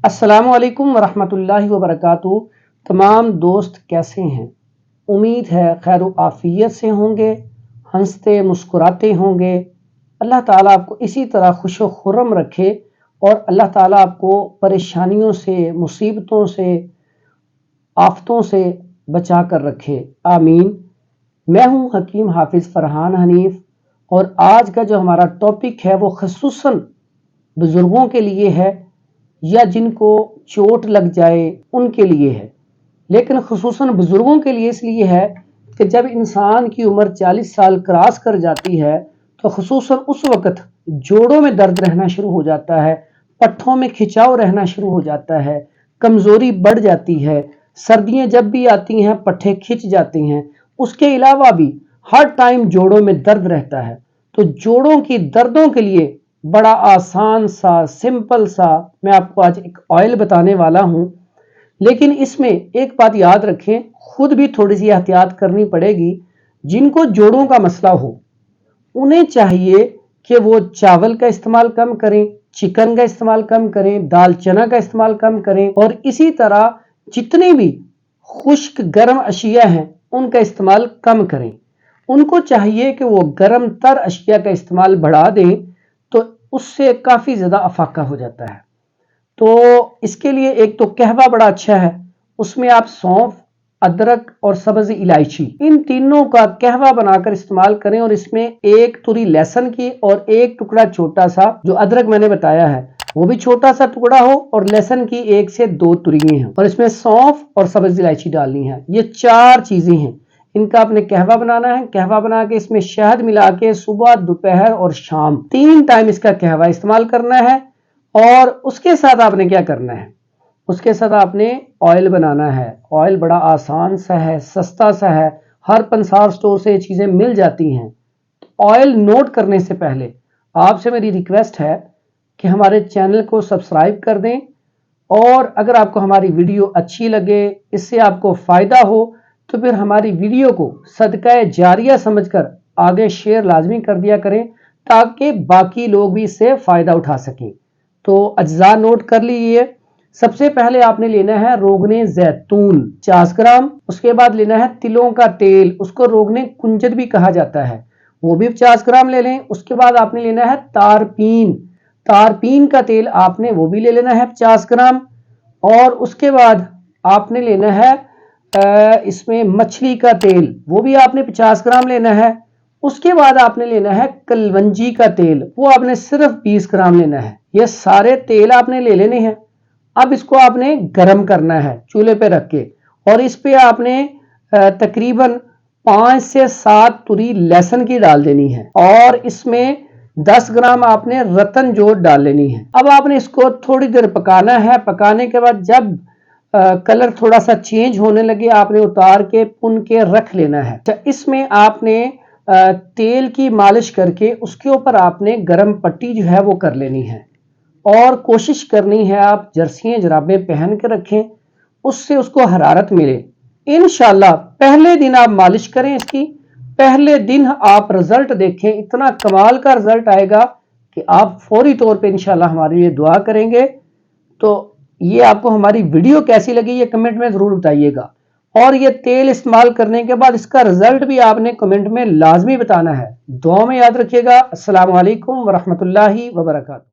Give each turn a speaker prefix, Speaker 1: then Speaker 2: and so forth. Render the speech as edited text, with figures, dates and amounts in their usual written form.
Speaker 1: अस्सलामु अलैकुम वरहमतुल्लाहि वबरकातुहू। तमाम दोस्त कैसे हैं? उम्मीद है खैर आफियत से होंगे, हंसते मुस्कुराते होंगे। अल्लाह ताला आपको इसी तरह खुशो खुर्रम रखे और अल्लाह ताला आपको परेशानियों से, मुसीबतों से, आफतों से बचा कर रखे, आमीन। मैं हूँ हकीम हाफिज़ फरहान हनीफ और आज का जो हमारा टॉपिक है वो खसूसन बुज़ुर्गों के लिए है या जिनको चोट लग जाए उनके लिए है। लेकिन खुसूसन बुज़ुर्गों के लिए इसलिए है कि जब इंसान की उम्र 40 साल क्रॉस कर जाती है तो खुसूसन उस वक़्त जोड़ों में दर्द रहना शुरू हो जाता है, पट्ठों में खिंचाव रहना शुरू हो जाता है, कमज़ोरी बढ़ जाती है। सर्दियाँ जब भी आती हैं पट्ठे खिंच जाती हैं। उसके अलावा भी हर टाइम जोड़ों में दर्द रहता है। तो जोड़ों की दर्दों के लिए बड़ा आसान सा सिंपल सा मैं आपको आज एक ऑयल बताने वाला हूं। लेकिन इसमें एक बात याद रखें, खुद भी थोड़ी सी एहतियात करनी पड़ेगी। जिनको जोड़ों का मसला हो उन्हें चाहिए कि वो चावल का इस्तेमाल कम करें, चिकन का इस्तेमाल कम करें, दाल चना का इस्तेमाल कम करें और इसी तरह जितनी भी खुश्क गर्म अशिया हैं उनका इस्तेमाल कम करें। उनको चाहिए कि वो गर्म तर अशिया का इस्तेमाल बढ़ा दें तो उससे काफ़ी ज़्यादा अफाका हो जाता है। तो इसके लिए एक तो कहवा बड़ा अच्छा है, उसमें आप सौंफ, अदरक और सब्ज़ इलायची इन तीनों का कहवा बनाकर इस्तेमाल करें और इसमें एक तुरी लहसुन की और एक टुकड़ा छोटा सा जो अदरक मैंने बताया है वो भी छोटा सा टुकड़ा हो और लहसुन की 1 से 2 तुरियां हैं और इसमें सौंफ और सब्ज़ इलायची डालनी है। ये 4 चीज़ें हैं। इनका आपने कहवा बनाना है। कहवा बना के इसमें शहद मिला के सुबह, दोपहर और शाम 3 टाइम इसका कहवा इस्तेमाल करना है। और उसके साथ आपने क्या करना है, उसके साथ आपने ऑयल बनाना है। ऑयल बड़ा आसान सा है, सस्ता सा है, हर पंसार स्टोर से ये चीज़ें मिल जाती हैं। ऑयल नोट करने से पहले आपसे मेरी रिक्वेस्ट है कि हमारे चैनल को सब्सक्राइब कर दें और अगर आपको हमारी वीडियो अच्छी लगे, इससे आपको फ़ायदा हो तो फिर हमारी वीडियो को सदका जारिया समझकर आगे शेयर लाजमी कर दिया करें ताकि बाकी लोग भी इससे फ़ायदा उठा सकें। तो अज्जा नोट कर लीजिए। सबसे पहले आपने लेना है रोगने जैतून 50 ग्राम। उसके बाद लेना है तिलों का तेल, उसको रोगने कुंजर भी कहा जाता है, वो भी 50 ग्राम ले लें। उसके बाद आपने लेना है तारपीन, तारपीन का तेल आपने वो भी ले लेना है 50 ग्राम। और उसके बाद आपने लेना है इसमें मछली का तेल, वो भी आपने 50 ग्राम लेना है। उसके बाद आपने लेना है कलवंजी का तेल, वो आपने सिर्फ 20 ग्राम लेना है। ये सारे तेल आपने ले लेने हैं। अब इसको आपने गर्म करना है चूल्हे पे रख के और इस पे आपने तकरीबन 5 से 7 तुरी लहसुन की डाल देनी है और इसमें 10 ग्राम आपने रतन जोड़ डाल लेनी है। अब आपने इसको थोड़ी देर पकाना है। पकाने के बाद जब कलर थोड़ा सा चेंज होने लगे आपने उतार के पुन के रख लेना है। तो इसमें आपने तेल की मालिश करके उसके ऊपर आपने गर्म पट्टी जो है वो कर लेनी है और कोशिश करनी है आप जर्सियां जराबें पहन के रखें, उससे उसको हरारत मिले। इंशाल्लाह पहले दिन आप मालिश करें इसकी, पहले दिन आप रिजल्ट देखें, इतना कमाल का रिजल्ट आएगा कि आप फौरी तौर पे इंशाल्लाह हमारे लिए दुआ करेंगे। तो ये आपको हमारी वीडियो कैसी लगी ये कमेंट में ज़रूर बताइएगा और ये तेल इस्तेमाल करने के बाद इसका रिजल्ट भी आपने कमेंट में लाजमी बताना है। दुआ में याद रखिएगा। अस्सलामु अलैकुम वरहमतुल्लाहि वबरकातुहू।